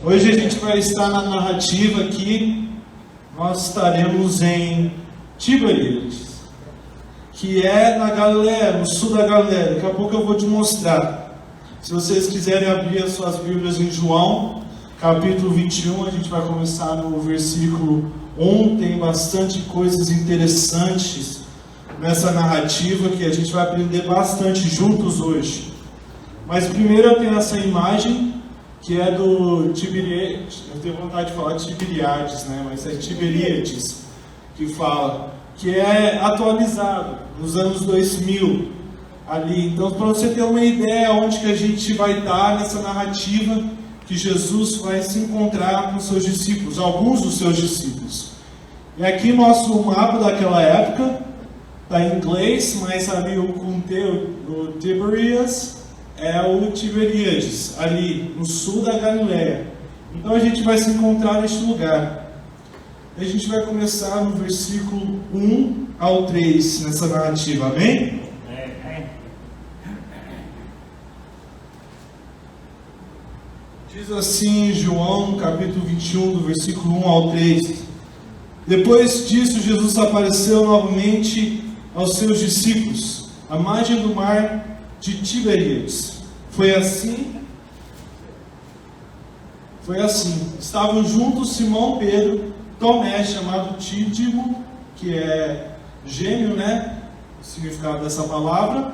Hoje a gente vai estar na narrativa aqui, nós estaremos em Tiberíades, que é na Galileia, no sul da Galileia. Daqui a pouco eu vou te mostrar. Se vocês quiserem abrir as suas Bíblias em João, capítulo 21, a gente vai começar no versículo 1, tem bastante coisas interessantes nessa narrativa que a gente vai aprender bastante juntos hoje. Mas primeiro eu tenho essa imagem, que é do Tiberíades, eu tenho vontade de falar Tiberíades, né? Mas é Tiberíades que fala, que é atualizado nos anos 2000 ali. Então, para você ter uma ideia onde que a gente vai estar nessa narrativa que Jesus vai se encontrar com seus discípulos, alguns dos seus discípulos. E aqui mostra o mapa daquela época, está em inglês, mas ali o Tiberíades é o Tiberíades, ali no sul da Galileia. Então a gente vai se encontrar neste lugar. A gente vai começar no versículo 1 ao 3 nessa narrativa, amém? Diz assim João, capítulo 21, do versículo 1 ao 3. Depois disso, Jesus apareceu novamente aos seus discípulos, à margem do mar de Tiberíades. Foi assim. Estavam juntos Simão Pedro, Tomé, chamado Dídimo, que é gêmeo, né? O significado dessa palavra.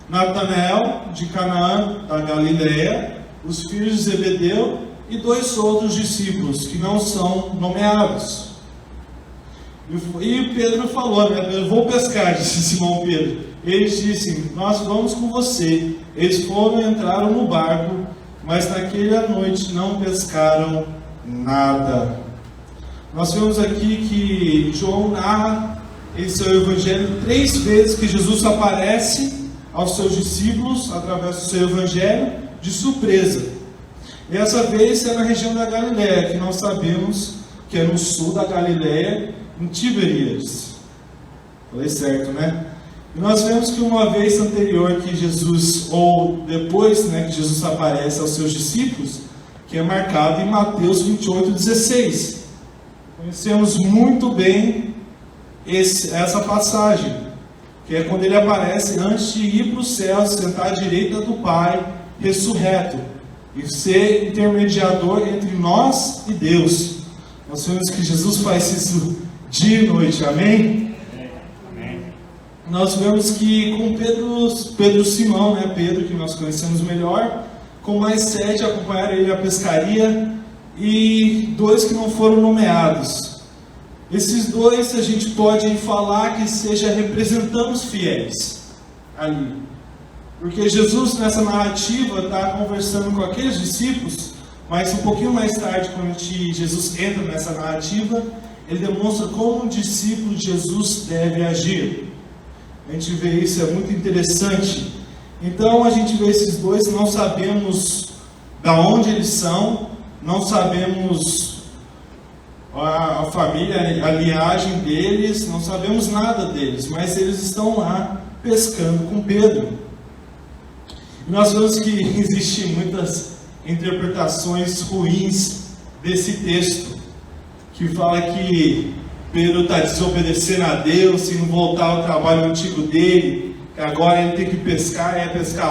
Natanael, de Canaã, da Galileia, os filhos de Zebedeu e 2 outros discípulos, que não são nomeados. E Pedro falou, né? Eu vou pescar, disse Simão Pedro. Eles disseram, nós vamos com você. Eles foram e entraram no barco, mas naquela noite não pescaram nada. Nós vemos aqui que João narra em seu evangelho 3 vezes que Jesus aparece aos seus discípulos, através do seu evangelho, de surpresa. E essa vez é na região da Galileia, que nós sabemos que é no sul da Galileia, em Tiberíades. Falei certo, né? E nós vemos que uma vez anterior que Jesus, ou depois, né, que Jesus aparece aos seus discípulos, que é marcado em Mateus 28:16. Conhecemos muito bem essa passagem, que é quando ele aparece antes de ir para o céu, sentar à direita do Pai, ressurreto, e ser intermediador entre nós e Deus. Nós vemos que Jesus faz isso dia e noite, amém? Nós vemos que com Pedro Simão, né, Pedro, que nós conhecemos melhor, com mais 7 acompanharam ele à pescaria, e 2 que não foram nomeados. Esses 2 a gente pode falar que seja representando os fiéis ali, porque Jesus nessa narrativa está conversando com aqueles discípulos, mas um pouquinho mais tarde, quando Jesus entra nessa narrativa, ele demonstra como um discípulo de Jesus deve agir. A gente vê isso, é muito interessante. Então a gente vê esses 2, não sabemos de onde eles são, não sabemos a família, a linhagem deles, não sabemos nada deles, mas eles estão lá pescando com Pedro. E nós vemos que existem muitas interpretações ruins desse texto, que fala que Pedro está desobedecendo a Deus e não voltar ao trabalho antigo dele, que agora ele tem que pescar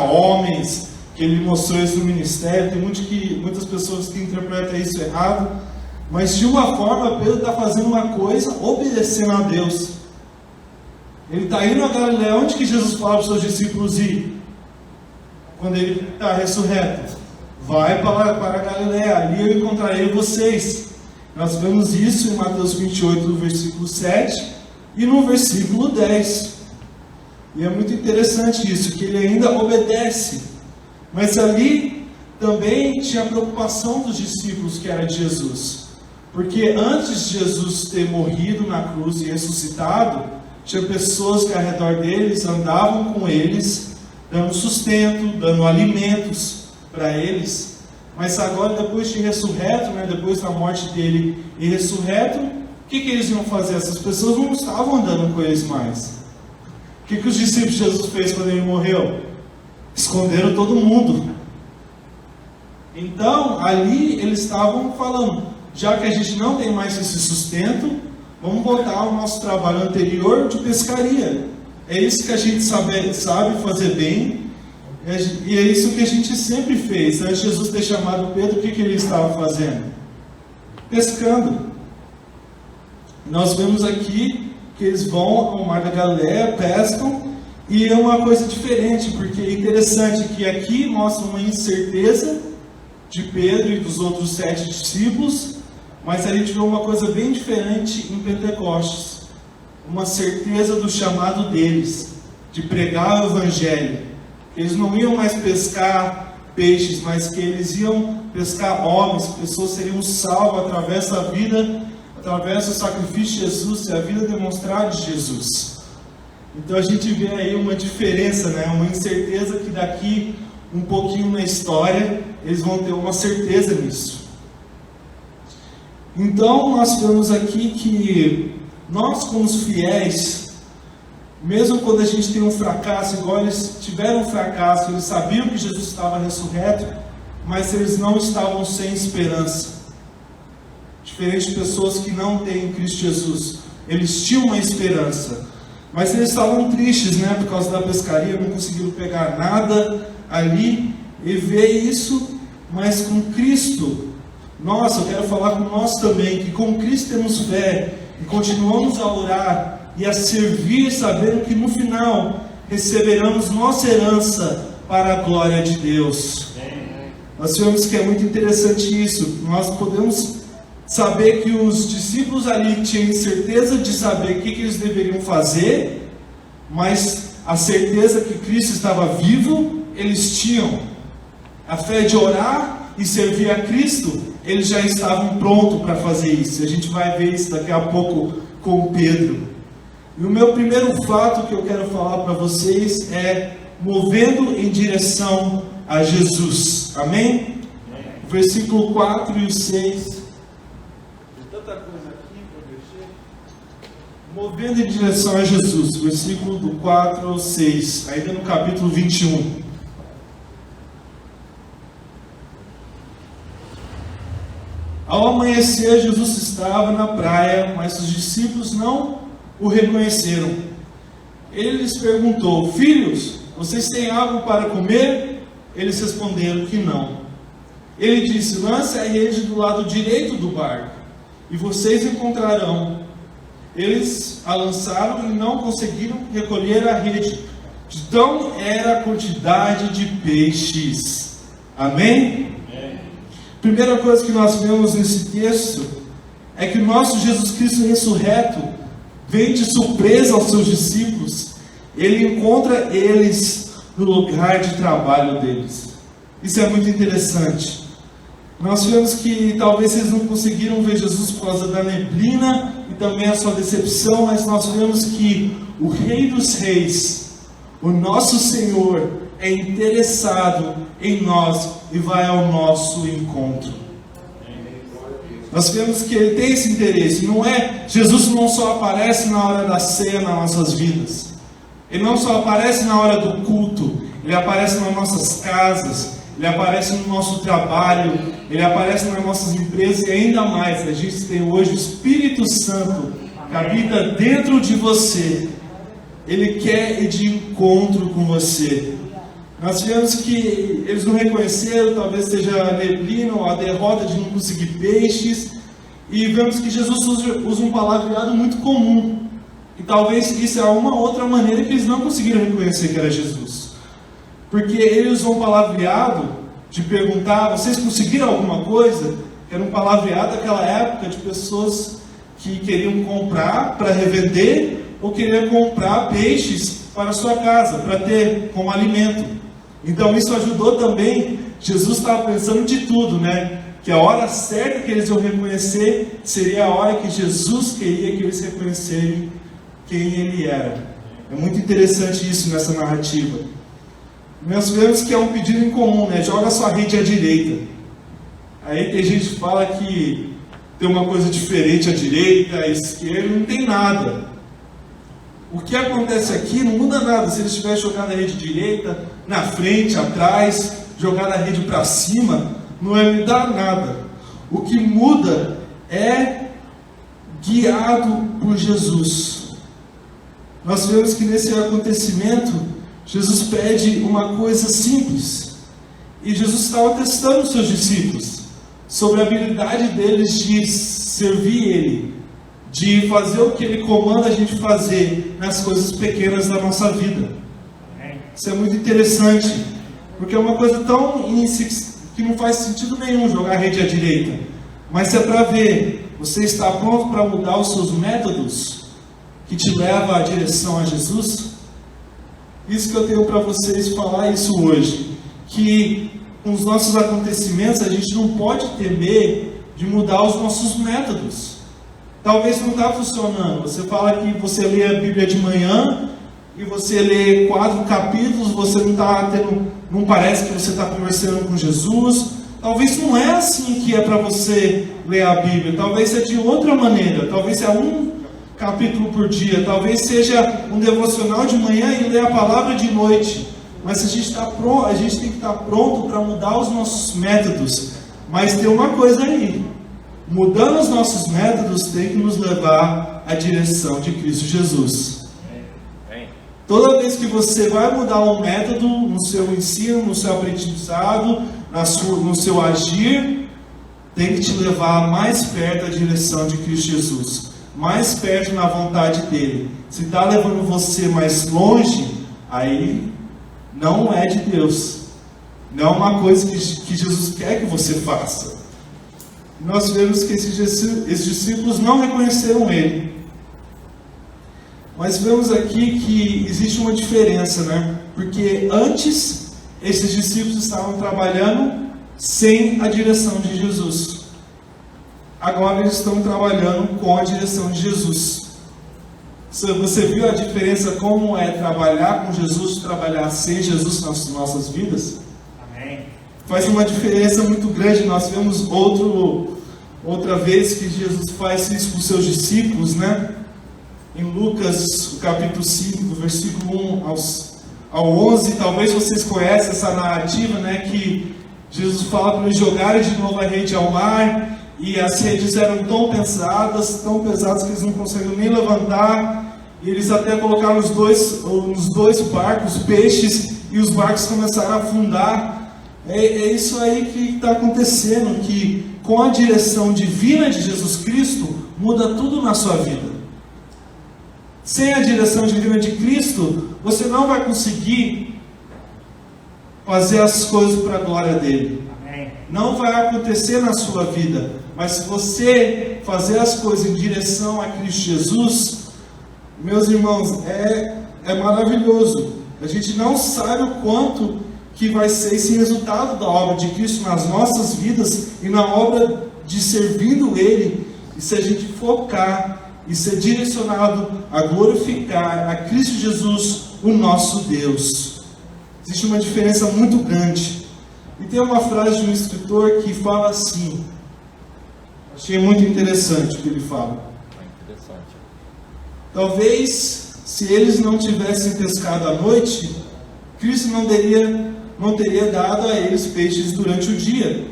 homens, que ele mostrou isso no ministério. Tem muitas pessoas que interpretam isso errado, mas de uma forma Pedro está fazendo uma coisa obedecendo a Deus. Ele está indo a Galileia, onde que Jesus fala para os seus discípulos ir? Quando ele está ressurreto, vai para a Galileia, ali eu encontrarei vocês. Nós vemos isso em Mateus 28, no versículo 7 e no versículo 10. E é muito interessante isso, que ele ainda obedece. Mas ali também tinha a preocupação dos discípulos, que era de Jesus. Porque antes de Jesus ter morrido na cruz e ressuscitado, tinha pessoas que ao redor deles andavam com eles, dando sustento, dando alimentos para eles. Mas agora, depois de ressurreto, né, depois da morte dele e ressurreto, o que eles iam fazer? Essas pessoas não estavam andando com eles mais. O que os discípulos de Jesus fez quando ele morreu? Esconderam todo mundo. Então, ali eles estavam falando, já que a gente não tem mais esse sustento, vamos voltar ao nosso trabalho anterior de pescaria. É isso que a gente sabe fazer bem, e é isso que a gente sempre fez. Antes de Jesus ter chamado Pedro, o que ele estava fazendo? Pescando. Nós vemos aqui que eles vão ao Mar da Galileia, pescam, e é uma coisa diferente, porque é interessante que aqui mostra uma incerteza de Pedro e dos outros 7 discípulos, mas a gente vê uma coisa bem diferente em Pentecostes, uma certeza do chamado deles, de pregar o Evangelho. Eles não iam mais pescar peixes, mas que eles iam pescar homens, pessoas seriam salvas através da vida, através do sacrifício de Jesus e a vida demonstrada de Jesus. Então a gente vê aí uma diferença, né? Uma incerteza que daqui um pouquinho na história eles vão ter uma certeza nisso. Então nós vemos aqui que nós, como os fiéis, mesmo quando a gente tem um fracasso, igual eles tiveram um fracasso, eles sabiam que Jesus estava ressurreto, mas eles não estavam sem esperança. Diferente de pessoas que não têm em Cristo Jesus, eles tinham uma esperança, mas eles estavam tristes, né, por causa da pescaria, não conseguiram pegar nada ali, e ver isso, mas com Cristo, eu quero falar com nós também, que com Cristo temos fé, e continuamos a orar, e a servir, sabendo que no final, receberemos nossa herança para a glória de Deus. Nós vemos que é muito interessante isso, nós podemos saber que os discípulos ali tinham certeza de saber o que eles deveriam fazer, mas a certeza que Cristo estava vivo, eles tinham. A fé de orar e servir a Cristo, eles já estavam prontos para fazer isso. A gente vai ver isso daqui a pouco com Pedro. E o meu primeiro fato que eu quero falar para vocês é movendo em direção a Jesus. Amém? O versículo 4 e 6. Tanta coisa aqui para mexer. Movendo em direção a Jesus, versículo do 4 ao 6, ainda no capítulo 21. Ao amanhecer, Jesus estava na praia, mas os discípulos não o reconheceram. Ele lhes perguntou: filhos, vocês têm algo para comer? Eles responderam que não. Ele disse: lance a rede do lado direito do barco, e vocês encontrarão. Eles a lançaram e não conseguiram recolher a rede, de tão era a quantidade de peixes. Amém? Primeira coisa que nós vemos nesse texto é que o nosso Jesus Cristo ressurreto vem de surpresa aos seus discípulos. Ele encontra eles no lugar de trabalho deles. Isso é muito interessante. Nós vemos que talvez eles não conseguiram ver Jesus por causa da neblina e também a sua decepção, mas nós vemos que o Rei dos Reis, o nosso Senhor, é interessado em nós e vai ao nosso encontro. Nós vemos que Ele tem esse interesse. Jesus não só aparece na hora da ceia nas nossas vidas. Ele não só aparece na hora do culto. Ele aparece nas nossas casas. Ele aparece no nosso trabalho. Ele aparece nas nossas empresas. E ainda mais, a gente tem hoje o Espírito Santo que habita dentro de você. Ele quer ir de encontro com você. Nós vemos que eles não reconheceram, talvez seja a neblina ou a derrota de não conseguir peixes, e vemos que Jesus usa um palavreado muito comum, e talvez isso é uma outra maneira que eles não conseguiram reconhecer que era Jesus, porque ele usou um palavreado de perguntar: vocês conseguiram alguma coisa? Era um palavreado daquela época de pessoas que queriam comprar para revender, ou queriam comprar peixes para a sua casa, para ter como alimento. Então isso ajudou também. Jesus estava pensando de tudo, né? Que a hora certa que eles iam reconhecer seria a hora que Jesus queria que eles reconhecessem quem Ele era. É muito interessante isso nessa narrativa. Nós vemos que é um pedido em comum, né? Joga sua rede à direita. Aí tem gente que fala que tem uma coisa diferente à direita, à esquerda, não tem nada. O que acontece aqui não muda nada. Se eles tivessem jogado a rede direita, na frente, atrás, jogado a rede para cima, não é me dar nada. O que muda é guiado por Jesus. Nós vemos que nesse acontecimento, Jesus pede uma coisa simples. E Jesus estava testando os seus discípulos sobre a habilidade deles de servir Ele, de fazer o que Ele comanda a gente fazer nas coisas pequenas da nossa vida. Isso é muito interessante, porque é uma coisa tão que não faz sentido nenhum jogar rede à direita. Mas é para ver, você está pronto para mudar os seus métodos que te levam à direção a Jesus? Isso que eu tenho para vocês falar isso hoje, que com os nossos acontecimentos a gente não pode temer de mudar os nossos métodos. Talvez não está funcionando. Você fala que você lê a Bíblia de manhã e você lê 4 capítulos, você não parece que você está conversando com Jesus. Talvez não é assim que é para você ler a Bíblia. Talvez é de outra maneira. Talvez é um capítulo por dia. Talvez seja um devocional de manhã e ler a palavra de noite. Mas a gente tem que estar pronto para mudar os nossos métodos. Mas tem uma coisa aí. Mudando os nossos métodos tem que nos levar à direção de Cristo Jesus. Toda vez que você vai mudar um método no seu ensino, no seu aprendizado, no seu agir, tem que te levar mais perto da direção de Cristo Jesus, mais perto na vontade dele. Se está levando você mais longe, aí não é de Deus, não é uma coisa que Jesus quer que você faça. Nós vemos que esses discípulos não reconheceram ele. Mas vemos aqui que existe uma diferença, né? Porque antes, esses discípulos estavam trabalhando sem a direção de Jesus. Agora eles estão trabalhando com a direção de Jesus. Você viu a diferença como é trabalhar com Jesus, trabalhar sem Jesus nas nossas vidas? Amém. Faz uma diferença muito grande. Nós vemos outra vez que Jesus faz isso com seus discípulos, né? Em Lucas, o capítulo 5, do versículo 1 ao 11, talvez vocês conheçam essa narrativa, né, que Jesus fala para eles jogarem de novo a rede ao mar, e as redes eram tão pesadas que eles não conseguiam nem levantar, e eles até colocaram nos dois barcos peixes, e os barcos começaram a afundar. É isso aí que está acontecendo, que com a direção divina de Jesus Cristo, muda tudo na sua vida. Sem a direção divina de Cristo, você não vai conseguir fazer as coisas para a glória dele. Amém. Não vai acontecer na sua vida. Mas se você fazer as coisas em direção a Cristo Jesus, meus irmãos, é maravilhoso. A gente não sabe o quanto que vai ser esse resultado da obra de Cristo nas nossas vidas e na obra de servindo Ele. E se a gente focar e ser direcionado a glorificar a Cristo Jesus, o nosso Deus. Existe uma diferença muito grande. E tem uma frase de um escritor que fala assim, achei muito interessante o que ele fala. Talvez, se eles não tivessem pescado à noite, Cristo não teria dado a eles peixes durante o dia.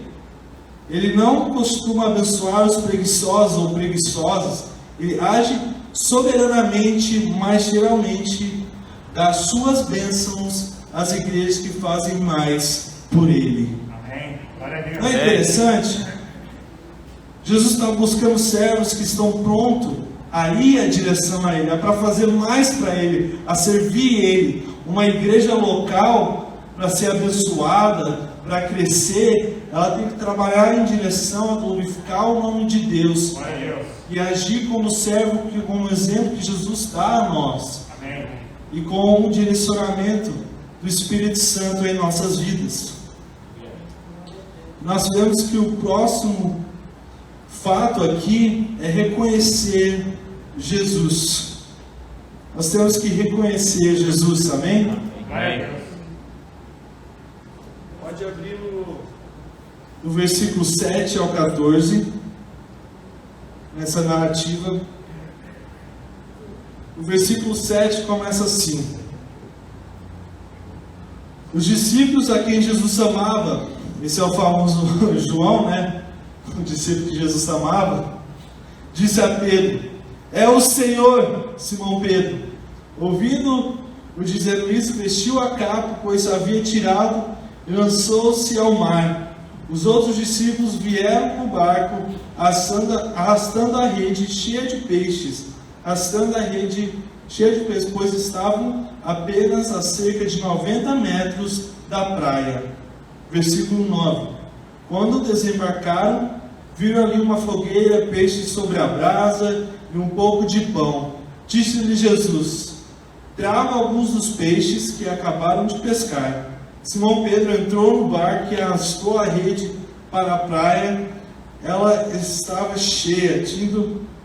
Ele não costuma abençoar os preguiçosos ou preguiçosas. Ele age soberanamente, mas geralmente dá suas bênçãos às igrejas que fazem mais por Ele. Amém. Não é interessante? Jesus está buscando servos que estão prontos a ir à direção a Ele, para fazer mais para Ele, a servir Ele. Uma igreja local, para ser abençoada, para crescer, ela tem que trabalhar em direção a glorificar o nome de Deus. E agir como servo, como exemplo que Jesus dá a nós. Amém. E com o direcionamento do Espírito Santo em nossas vidas. Nós vemos que o próximo fato aqui é reconhecer Jesus. Nós temos que reconhecer Jesus, amém? Amém. Pode abrir no versículo 7 ao 14. Nessa narrativa, o versículo 7 começa assim: Os discípulos a quem Jesus amava esse é o famoso João, né? O discípulo que Jesus amava, disse a Pedro: é o Senhor. Simão Pedro, ouvindo o dizendo isso, vestiu a capa, pois havia tirado, e lançou-se ao mar. Os outros discípulos vieram no barco, arrastando a rede cheia de peixes, pois estavam apenas a cerca de 90 metros da praia. Versículo 9. Quando desembarcaram, viram ali uma fogueira, peixes sobre a brasa e um pouco de pão. Disse-lhe Jesus: traga alguns dos peixes que acabaram de pescar. Simão Pedro entrou no barco e arrastou a rede para a praia. Ela estava cheia,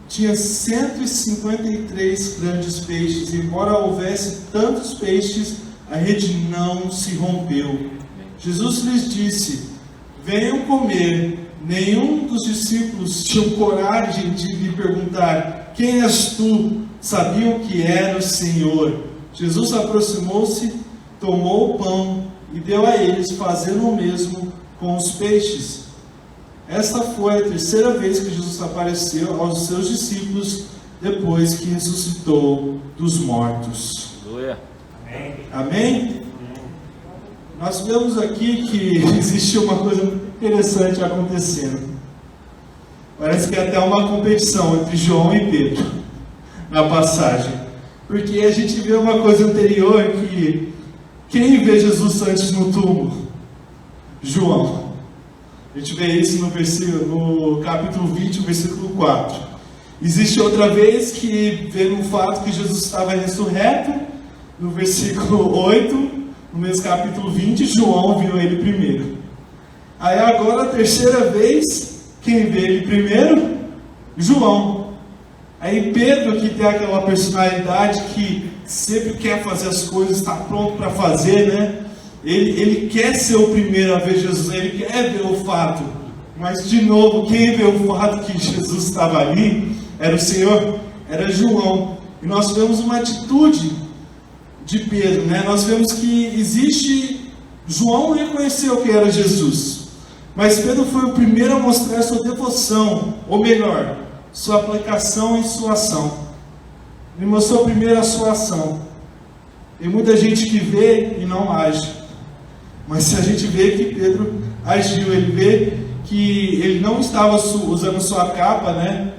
tinha 153 grandes peixes. Embora houvesse tantos peixes, a rede não se rompeu. Jesus lhes disse: venham comer. Nenhum dos discípulos tinha coragem de lhe perguntar: quem és tu? Sabiam que era o Senhor. Jesus aproximou-se, tomou o pão e deu a eles, fazendo o mesmo com os peixes. Esta foi a terceira vez que Jesus apareceu aos seus discípulos depois que ressuscitou dos mortos. Aleluia. Amém? Amém? Nós vemos aqui que existe uma coisa interessante acontecendo. Parece que é até uma competição entre João e Pedro na passagem, porque a gente vê uma coisa anterior, que quem vê Jesus antes no túmulo? João. A gente vê isso no capítulo 20, versículo 4. Existe outra vez que vê no fato que Jesus estava ressurreto, no versículo 8, no mesmo capítulo 20, João viu ele primeiro. Aí agora, a terceira vez, quem vê ele primeiro? João. Aí Pedro, que tem aquela personalidade que sempre quer fazer as coisas, está pronto para fazer, né? Ele quer ser o primeiro a ver Jesus, ele quer ver o fato. Mas, de novo, quem vê o fato que Jesus estava ali era o Senhor, era João. E nós vemos uma atitude de Pedro, né? Nós vemos que existe... João reconheceu que era Jesus, mas Pedro foi o primeiro a mostrar sua devoção, ou melhor, sua aplicação em sua ação. Ele mostrou primeiro a sua ação. Tem muita gente que vê e não age. Mas se a gente vê que Pedro agiu, ele vê que ele não estava usando sua capa, né?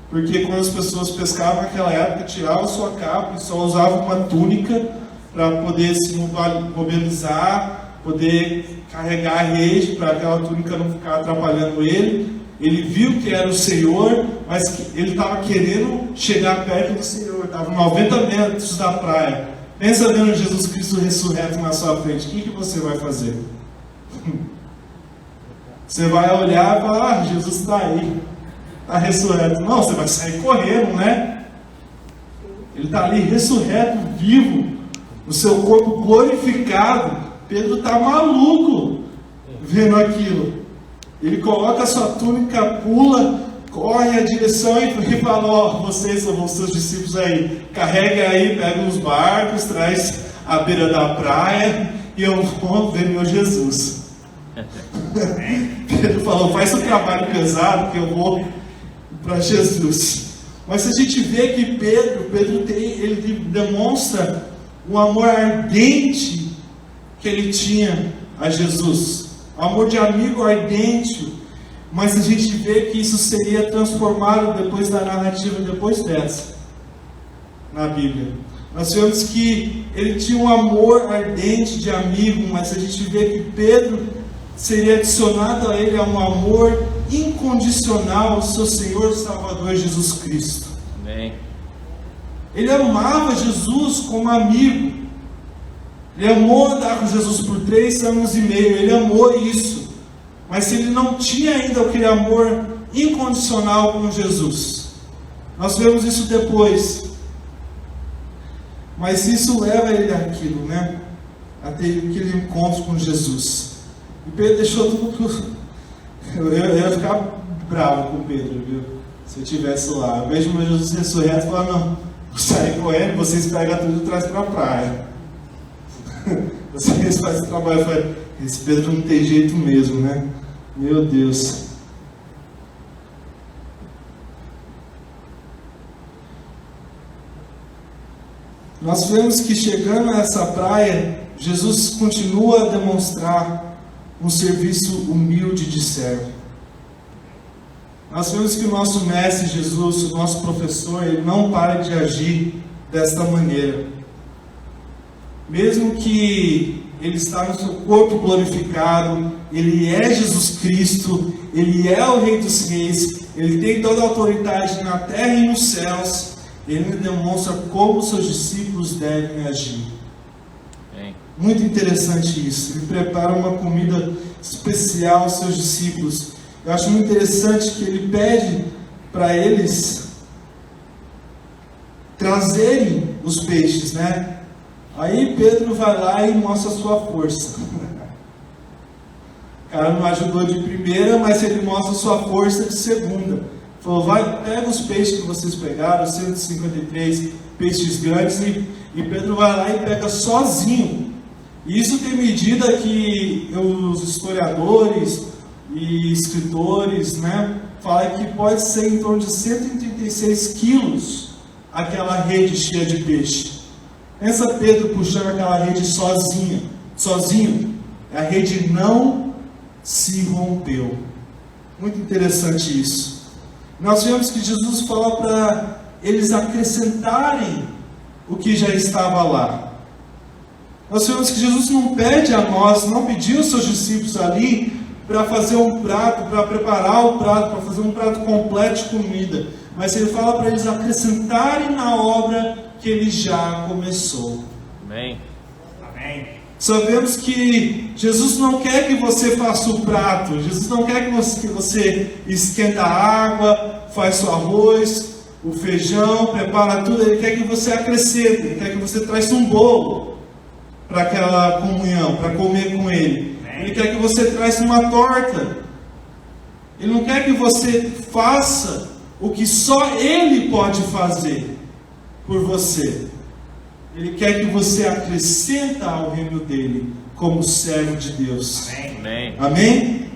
Porque quando as pessoas pescavam naquela época, tiravam sua capa e só usavam uma túnica para poder se mobilizar, poder carregar a rede, para aquela túnica não ficar atrapalhando ele. Ele viu que era o Senhor, mas que ele estava querendo chegar perto do Senhor, estava 90 metros da praia. Pensa vendo Jesus Cristo ressurreto na sua frente, o que você vai fazer? Você vai olhar e falar: Jesus está aí, está ressurreto. Não, você vai sair correndo, né? Ele está ali ressurreto, vivo, o seu corpo glorificado. Pedro está maluco vendo aquilo. Ele coloca a sua túnica, pula, corre a direção e fala: ó, vocês são os seus discípulos aí, carrega aí, pega uns barcos, traz à beira da praia e eu vou ver meu Jesus. Pedro falou: faz o trabalho pesado que eu vou para Jesus. Mas se a gente vê que ele demonstra um amor ardente que ele tinha a Jesus, um amor de amigo ardente. Mas a gente vê que isso seria transformado depois da narrativa, depois dessa, na Bíblia. Nós vemos que ele tinha um amor ardente de amigo, mas a gente vê que Pedro seria adicionado a ele a um amor incondicional ao seu Senhor e Salvador Jesus Cristo. Amém. Ele amava Jesus como amigo. Ele amou andar com Jesus por 3 anos e meio, ele amou isso. Mas ele não tinha ainda aquele amor incondicional com Jesus. Nós vemos isso depois. Mas isso leva ele àquilo, né? A ter aquele encontro com Jesus. E Pedro deixou tudo. Eu ia ficar bravo com Pedro, viu? Se eu estivesse lá. Eu vejo meu Jesus ressurreto e falo: não, vou sair correndo, vocês pegam tudo e trazem para a praia. Vocês fazem o trabalho. Esse Pedro não tem jeito mesmo, né? Meu Deus. Nós vemos que chegando a essa praia, Jesus continua a demonstrar um serviço humilde de servo. Nós vemos que o nosso mestre Jesus, o nosso professor, ele não para de agir desta maneira. Mesmo que ele está no seu corpo glorificado, ele é Jesus Cristo, ele é o Rei dos Reis, ele tem toda a autoridade na terra e nos céus, ele demonstra como seus discípulos devem agir. Muito interessante isso. Ele prepara uma comida especial aos seus discípulos. Eu acho muito interessante que ele pede para eles trazerem os peixes, né? Aí Pedro vai lá e mostra a sua força. O cara não ajudou de primeira, mas ele mostra a sua força de segunda. Falou, vai, pega os peixes que vocês pegaram, 153 peixes grandes, e Pedro vai lá e pega sozinho. E isso tem medida que os historiadores e escritores, né, falam que pode ser em torno de 136 quilos aquela rede cheia de peixe. Pensa Pedro puxando aquela rede sozinho. A rede não se rompeu. Muito interessante isso. Nós vemos que Jesus fala para eles acrescentarem o que já estava lá. Nós vemos que Jesus não pede a nós, não pediu aos seus discípulos ali para fazer um prato, para preparar o prato, para fazer um prato completo de comida. Mas ele fala para eles acrescentarem na obra que ele já começou. Amém. Amém. Sabemos que Jesus não quer que você faça o prato, Jesus não quer que você esquenta a água, faz o arroz, o feijão, prepara tudo. Ele quer que você acrescente, ele quer que você traz um bolo para aquela comunhão, para comer com ele. Ele quer que você traz uma torta. Ele não quer que você faça o que só ele pode fazer por você. Ele quer que você acrescenta ao reino dele como servo de Deus. Amém. Amém?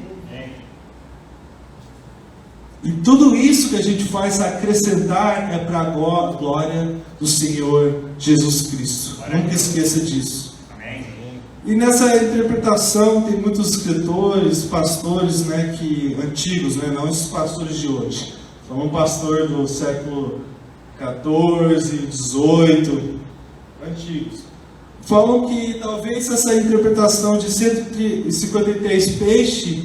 E tudo isso que a gente faz acrescentar é para a glória do Senhor Jesus Cristo. Nunca esqueça disso. E nessa interpretação tem muitos escritores, pastores, né, antigos, né, não esses pastores de hoje. São um pastor do século 14, 18, antigos. Falam que talvez essa interpretação de 153 peixes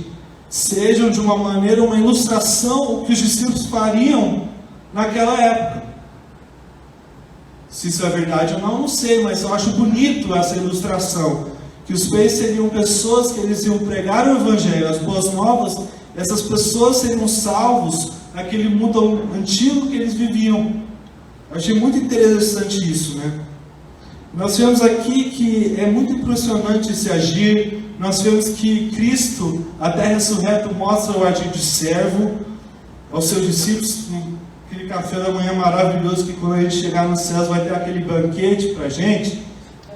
sejam de uma maneira uma ilustração o que os discípulos fariam naquela época. Se isso é verdade ou não, não sei, mas eu acho bonito essa ilustração. Que os peixes seriam pessoas que eles iam pregar o Evangelho, as boas novas, essas pessoas seriam salvos naquele mundo antigo que eles viviam. Eu achei muito interessante isso, né? Nós vemos aqui que é muito impressionante esse agir. Nós vemos que Cristo, até ressurreto, mostra o agir de servo aos seus discípulos. Aquele café da manhã maravilhoso que quando a gente chegar nos céus vai ter aquele banquete para a gente.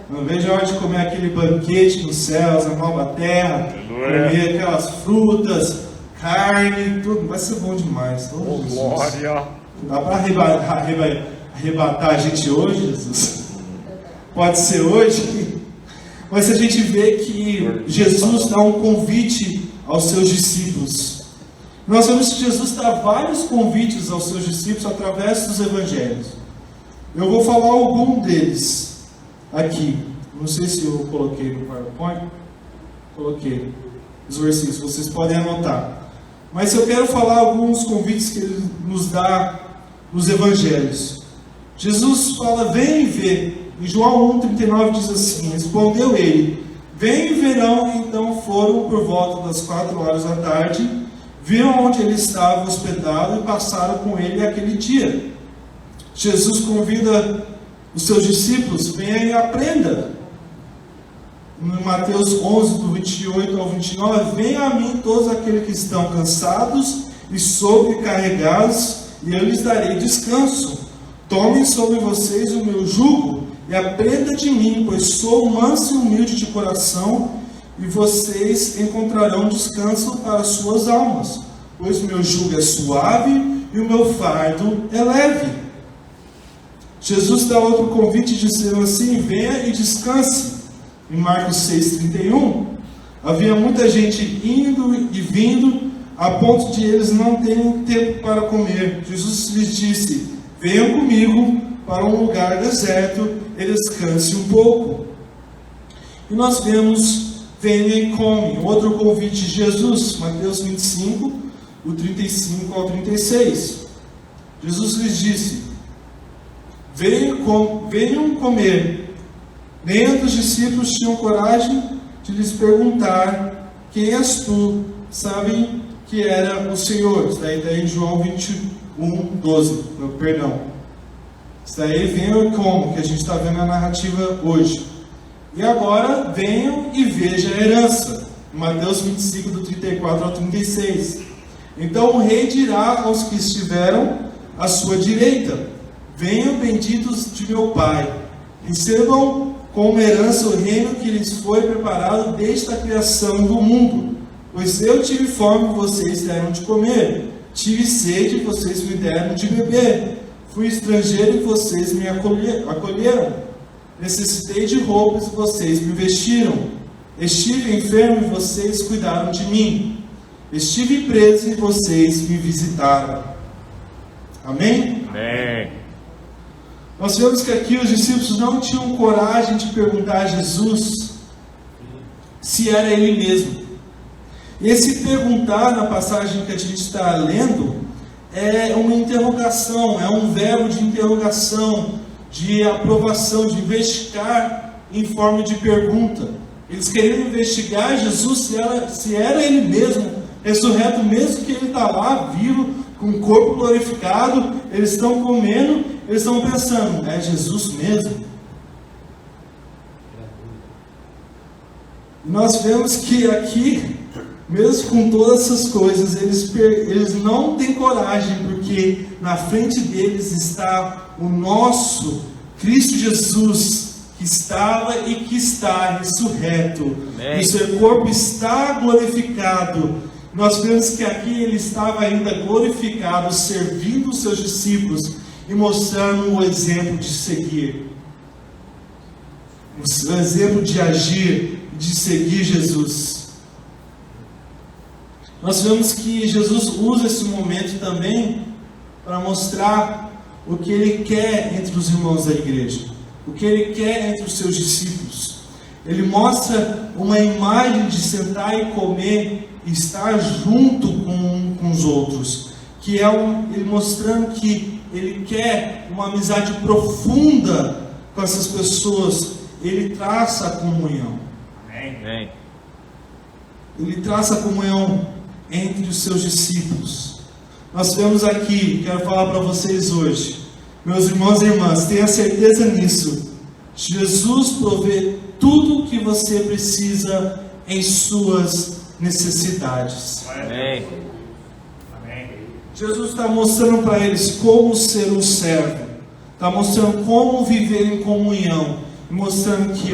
Não vejo a hora de comer aquele banquete nos céus, na nova terra, comer aquelas frutas, carne, tudo. Vai ser bom demais. Oh, glória! Dá para arrebatar a gente hoje, Jesus? Pode ser hoje? Mas a gente vê que Jesus dá um convite aos seus discípulos. Nós vemos que Jesus dá vários convites aos seus discípulos através dos evangelhos. Eu vou falar algum deles aqui. Não sei se eu coloquei no PowerPoint. Coloquei os versículos, vocês podem anotar. Mas eu quero falar alguns convites que ele nos dá nos evangelhos. Jesus fala, vem e vê. Em João 1,39 diz assim, respondeu ele, vem e verão. Então foram por volta das 4 horas da tarde, viram onde ele estava hospedado e passaram com ele aquele dia. Jesus convida os seus discípulos, venha e aprenda. Em Mateus 11, do 28 ao 29, venham a mim todos aqueles que estão cansados e sobrecarregados, e eu lhes darei descanso. Tomem sobre vocês o meu jugo, e aprenda de mim, pois sou manso e humilde de coração, e vocês encontrarão descanso para suas almas, pois o meu jugo é suave e o meu fardo é leve. Jesus dá outro convite dizendo assim: venha e descanse. Em Marcos 6,31, havia muita gente indo e vindo, a ponto de eles não terem tempo para comer. Jesus lhes disse: venham comigo para um lugar deserto e descanse um pouco. E nós vemos: venha e come. Outro convite de Jesus, Mateus 25, do 35 ao 36. Jesus lhes disse: venham comer. Nenhum dos discípulos tinham coragem de lhes perguntar: quem és tu? Sabem que era o Senhor. Isso daí está em João 21, 12. Perdão. Isso daí venham e comam, que a gente está vendo a narrativa hoje. E agora venham e vejam a herança. Mateus 25, do 34 ao 36. Então o rei dirá aos que estiveram à sua direita: venham benditos de meu Pai, recebam como herança o reino que lhes foi preparado desde a criação do mundo. Pois eu tive fome, vocês deram de comer, tive sede, vocês me deram de beber, fui estrangeiro e vocês me acolheram, necessitei de roupas e vocês me vestiram, estive enfermo e vocês cuidaram de mim, estive preso e vocês me visitaram. Amém? Amém. Nós vemos que aqui os discípulos não tinham coragem de perguntar a Jesus se era Ele mesmo. E esse perguntar, na passagem que a gente está lendo, é uma interrogação, é um verbo de interrogação, de aprovação, de investigar em forma de pergunta. Eles queriam investigar Jesus se era Ele mesmo, ressurreto, mesmo que Ele está lá, vivo, com o corpo glorificado. Eles estão comendo, eles estão pensando: é Jesus mesmo? Nós vemos que aqui, mesmo com todas essas coisas, eles não têm coragem, porque na frente deles está o nosso Cristo Jesus, que estava e que está ressurreto. Amém. O seu corpo está glorificado. Nós vemos que aqui ele estava ainda glorificado, servindo os seus discípulos e mostrando o exemplo de seguir, o exemplo de agir, de seguir Jesus. Nós vemos que Jesus usa esse momento também para mostrar o que Ele quer entre os irmãos da igreja, o que Ele quer entre os seus discípulos. Ele mostra uma imagem de sentar e comer e estar junto com os outros, que é ele mostrando que Ele quer uma amizade profunda com essas pessoas. Ele traça a comunhão. Amém. Ele traça a comunhão entre os seus discípulos. Nós vemos aqui, quero falar para vocês hoje, meus irmãos e irmãs, tenha certeza nisso: Jesus provê tudo o que você precisa em suas necessidades. Amém. Jesus está mostrando para eles como ser um servo, está mostrando como viver em comunhão, mostrando que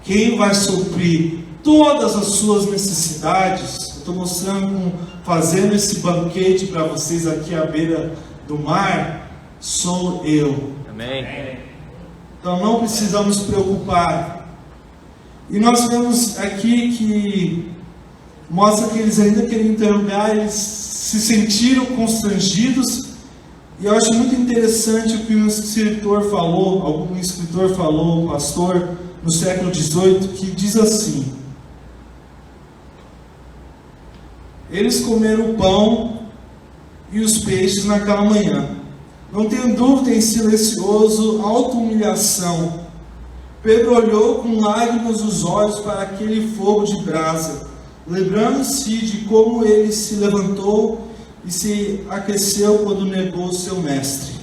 quem vai suprir todas as suas necessidades. Eu estou mostrando, fazendo esse banquete para vocês aqui à beira do mar, sou eu. Amém. Então não precisamos nos preocupar. E nós vemos aqui que mostra que eles ainda queriam interrogar, eles se sentiram constrangidos. E eu acho muito interessante o que um escritor falou, um pastor no século XVIII, que diz assim: eles comeram o pão e os peixes naquela manhã. Não tenho dúvida, em silencioso auto-humilhação. Pedro olhou com lágrimas nos olhos para aquele fogo de brasa, lembrando-se de como ele se levantou e se aqueceu quando negou seu mestre.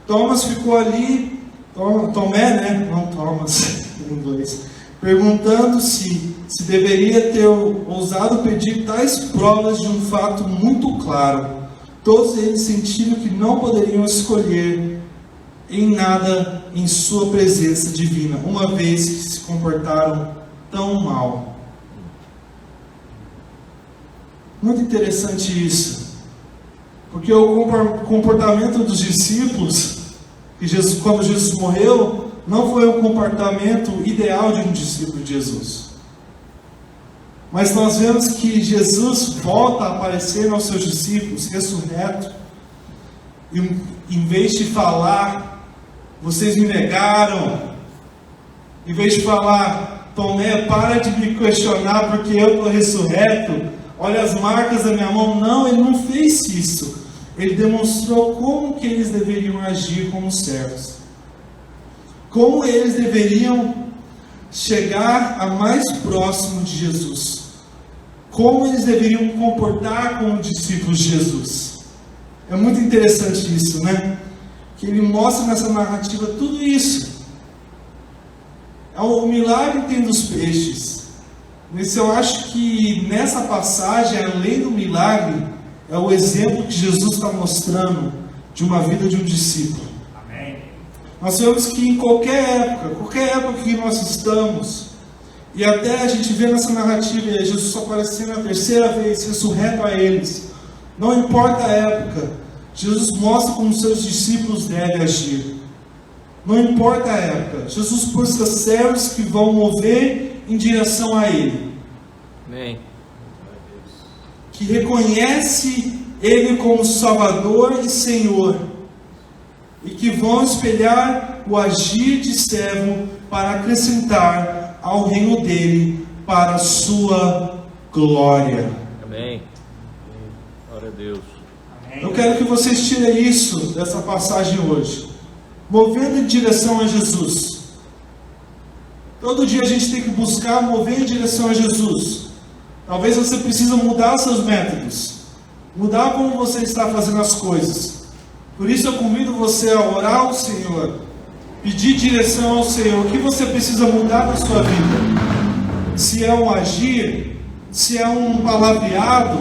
Tomás ficou ali, Tomé, né? Não Thomas, em inglês, perguntando-se se deveria ter ousado pedir tais provas de um fato muito claro. Todos eles sentiram que não poderiam escolher em nada em sua presença divina, uma vez que se comportaram tão mal. Muito interessante isso. Porque o comportamento dos discípulos, quando Jesus morreu, não foi o comportamento ideal de um discípulo de Jesus. Mas nós vemos que Jesus volta a aparecer aos seus discípulos, ressurreto. E em vez de falar, vocês me negaram. Em vez de falar, Tomé, para de me questionar porque eu estou ressurreto. Olha as marcas da minha mão. Não, ele não fez isso. Ele demonstrou como que eles deveriam agir como servos. Como eles deveriam chegar a mais próximo de Jesus. Como eles deveriam comportar como discípulos de Jesus. É muito interessante isso, né? Que ele mostra nessa narrativa tudo isso. O milagre tem dos peixes. Mas eu acho que nessa passagem, além do milagre, é o exemplo que Jesus está mostrando de uma vida de um discípulo. Amém. Nós vemos que em qualquer época que nós estamos, e até a gente vê nessa narrativa Jesus aparecendo a terceira vez, ressurreto a eles. Não importa a época, Jesus mostra como seus discípulos devem agir. Não importa a época, Jesus busca servos que vão mover em direção a Ele. Amém. Que reconhece Ele como Salvador e Senhor. E que vão espelhar o agir de servo para acrescentar ao reino dele para a sua glória. Amém. Glória a Deus. Amém. Eu quero que vocês tirem isso dessa passagem hoje. Movendo em direção a Jesus. Todo dia a gente tem que buscar mover em direção a Jesus. Talvez você precise mudar seus métodos. Mudar como você está fazendo as coisas. Por isso eu convido você a orar ao Senhor. Pedir direção ao Senhor. O que você precisa mudar na sua vida? Se é um agir, se é um palavreado,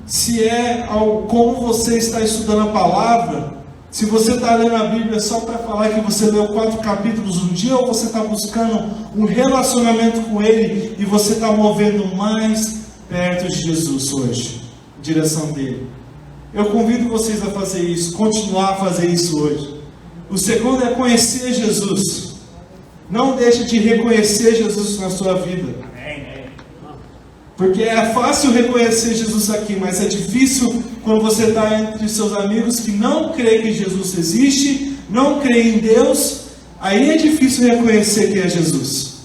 se é como você está estudando a palavra, se você está lendo a Bíblia só para falar que você leu 4 capítulos um dia, ou você está buscando um relacionamento com Ele e você está movendo mais perto de Jesus hoje, em direção dele. Eu convido vocês a fazer isso, continuar a fazer isso hoje. O segundo é conhecer Jesus. Não deixe de reconhecer Jesus na sua vida. Amém. Porque é fácil reconhecer Jesus aqui, mas é difícil quando você está entre seus amigos que não crê que Jesus existe, não crê em Deus. Aí é difícil reconhecer quem é Jesus.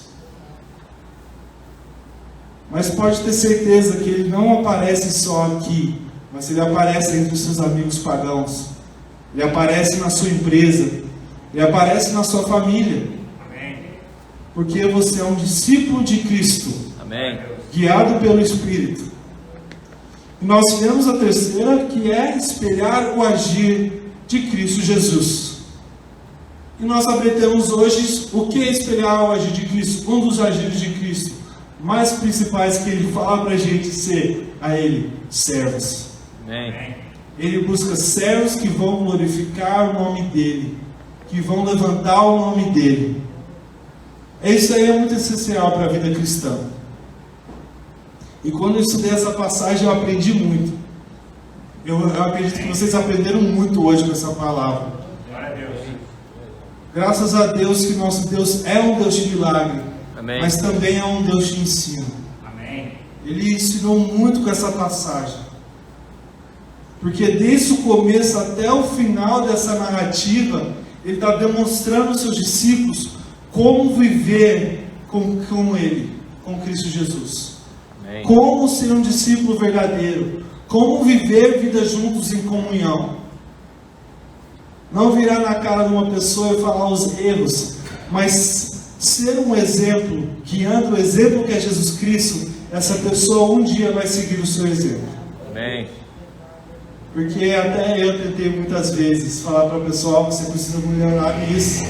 Mas pode ter certeza que Ele não aparece só aqui, mas Ele aparece entre os seus amigos pagãos. Ele aparece na sua empresa. Ele aparece na sua família. Amém. Porque você é um discípulo de Cristo. Amém. Guiado pelo Espírito. E nós temos a terceira, que é espelhar o agir de Cristo Jesus. E nós aprendemos hoje o que é espelhar o agir de Cristo. Um dos agires de Cristo mais principais que Ele fala para a gente ser a Ele, servos. Amém. Ele busca servos que vão glorificar o nome dEle, que vão levantar o nome dEle. Isso aí é muito essencial para a vida cristã. E quando eu estudei essa passagem, eu aprendi muito. Eu acredito que vocês aprenderam muito hoje com essa palavra. Glória a Deus. Graças a Deus que nosso Deus é um Deus de milagre, Amém. mas também é um Deus de ensino. Amém. Ele ensinou muito com essa passagem. Porque desde o começo até o final dessa narrativa, Ele está demonstrando aos seus discípulos como viver com Ele, com Cristo Jesus. Amém. Como ser um discípulo verdadeiro. Como viver vida juntos em comunhão. Não virar na cara de uma pessoa e falar os erros, mas ser um exemplo, guiando o exemplo que é Jesus Cristo. Essa pessoa um dia vai seguir o seu exemplo. Amém. Porque até eu tentei muitas vezes falar para a pessoa: ó, você precisa melhorar nisso,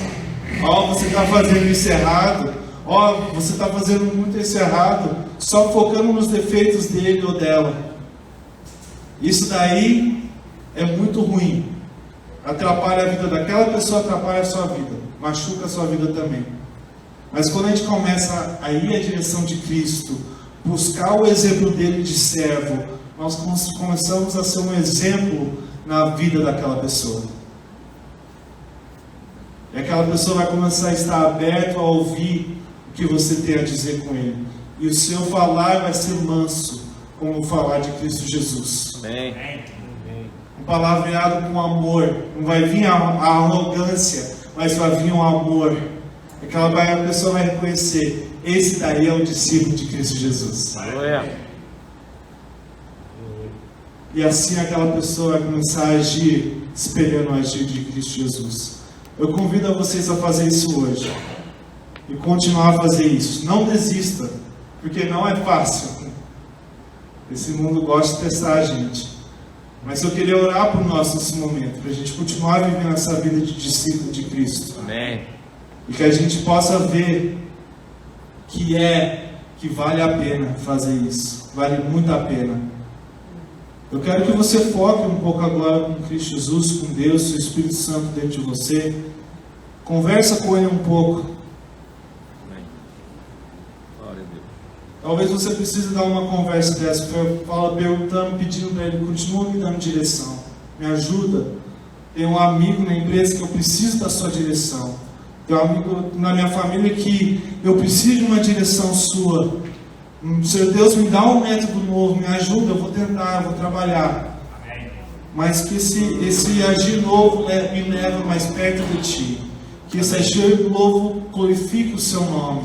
ó, você está fazendo isso errado, ó, você está fazendo muito isso errado, só focando nos defeitos dele ou dela. Isso daí é muito ruim, atrapalha a vida daquela pessoa, atrapalha a sua vida, machuca a sua vida também. Mas quando a gente começa a ir à direção de Cristo, buscar o exemplo dele de servo, nós começamos a ser um exemplo na vida daquela pessoa. E aquela pessoa vai começar a estar aberta a ouvir o que você tem a dizer com ele. E o seu falar vai ser manso, como o falar de Cristo Jesus. Amém. Um palavreado com amor. Não vai vir a arrogância, mas vai vir um amor. A pessoa vai reconhecer: esse daí é o discípulo de Cristo Jesus. Aleluia. E assim aquela pessoa vai começar a agir, espelhando o agir de Cristo Jesus. Eu convido a vocês a fazer isso hoje. E continuar a fazer isso. Não desista, porque não é fácil. Esse mundo gosta de testar a gente. Mas eu queria orar por nós nesse momento, para a gente continuar vivendo essa vida de discípulo de Cristo. Amém. E que a gente possa ver que vale a pena fazer isso. Vale muito a pena. Eu quero que você foque um pouco agora com Cristo Jesus, com Deus, o Espírito Santo dentro de você. Conversa com Ele um pouco. Amém. Glória a Deus. Talvez você precise dar uma conversa dessa. Fala perguntando, pedindo para Ele: continua me dando direção. Me ajuda. Tem um amigo na empresa que eu preciso da sua direção. Tem um amigo na minha família que eu preciso de uma direção sua. Senhor Deus, me dá um método novo, me ajuda, eu vou tentar, eu vou trabalhar. Amém. Mas que esse agir novo me leve mais perto de Ti. Que esse agir novo glorifique o Seu nome.